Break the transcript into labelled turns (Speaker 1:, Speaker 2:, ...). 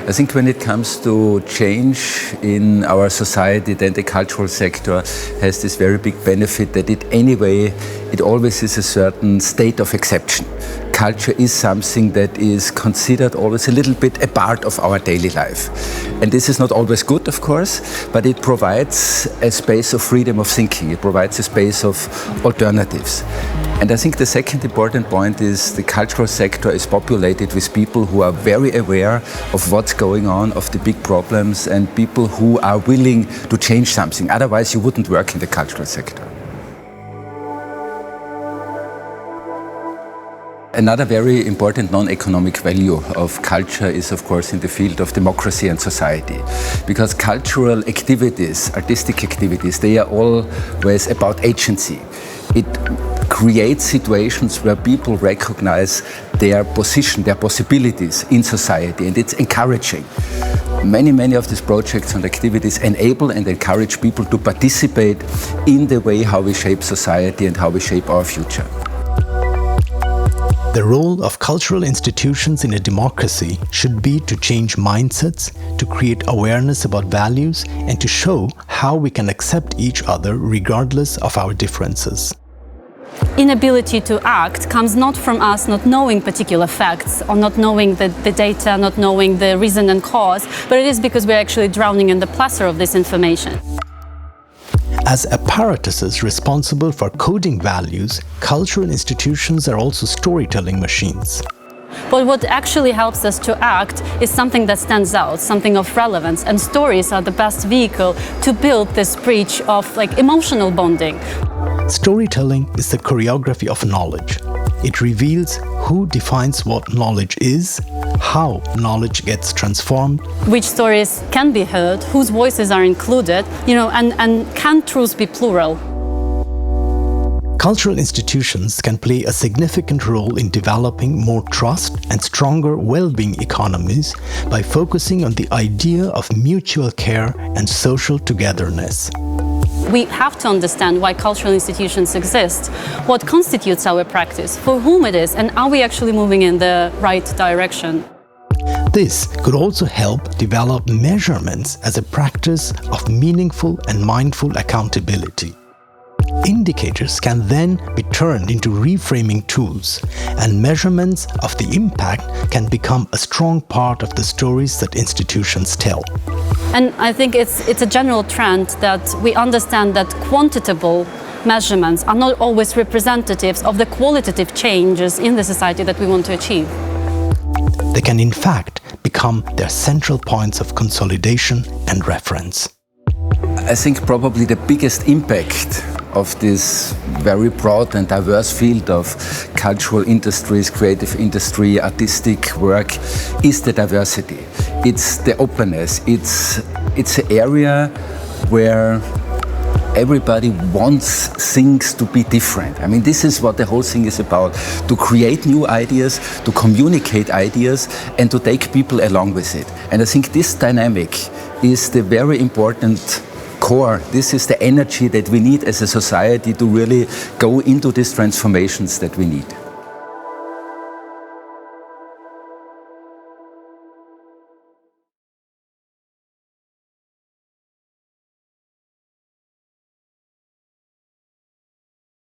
Speaker 1: I think when it comes to change in our society, then the cultural sector has this very big benefit that it always is a certain state of exception. Culture is something that is considered always a little bit a part of our daily life. And this is not always good, of course, but it provides a space of freedom of thinking. It provides a space of alternatives. And I think the second important point is the cultural sector is populated with people who are very aware of what's going on, of the big problems, and people who are willing to change something. Otherwise, you wouldn't work in the cultural sector. Another very important non-economic value of culture is, of course, in the field of democracy and society. Because cultural activities, artistic activities, they are always about agency. It creates situations where people recognize their position, their possibilities in society, and it's encouraging. Many of these projects and activities enable and encourage people to participate in the way how we shape society and how we shape our future.
Speaker 2: The role of cultural institutions in a democracy should be to change mindsets, to create awareness about values, and to show how we can accept each other regardless of our differences.
Speaker 3: Inability to act comes not from us not knowing particular facts or not knowing the data, not knowing the reason and cause, but it is because we're actually drowning in the plethora of this information.
Speaker 2: As apparatuses responsible for coding values, cultural institutions are also storytelling machines.
Speaker 3: But what actually helps us to act is something that stands out, something of relevance, and stories are the best vehicle to build this bridge of emotional bonding.
Speaker 2: Storytelling is the choreography of knowledge. It reveals who defines what knowledge is, how knowledge gets transformed,
Speaker 3: which stories can be heard, whose voices are included, and can truths be plural?
Speaker 2: Cultural institutions can play a significant role in developing more trust and stronger well-being economies by focusing on the idea of mutual care and social togetherness.
Speaker 3: We have to understand why cultural institutions exist, what constitutes our practice, for whom it is, and are we actually moving in the right direction?
Speaker 2: This could also help develop measurements as a practice of meaningful and mindful accountability. Indicators can then be turned into reframing tools, and measurements of the impact can become a strong part of the stories that institutions tell.
Speaker 3: And I think it's a general trend that we understand that quantitable measurements are not always representatives of the qualitative changes in the society that we want to achieve.
Speaker 2: They can in fact become their central points of consolidation and reference.
Speaker 1: I think probably the biggest impact of this very broad and diverse field of cultural industries, creative industry, artistic work is the diversity. It's the openness. It's an area where everybody wants things to be different. I mean, this is what the whole thing is about, to create new ideas, to communicate ideas, and to take people along with it. And I think this dynamic is the very important core. This is the energy that we need as a society to really go into these transformations that we need.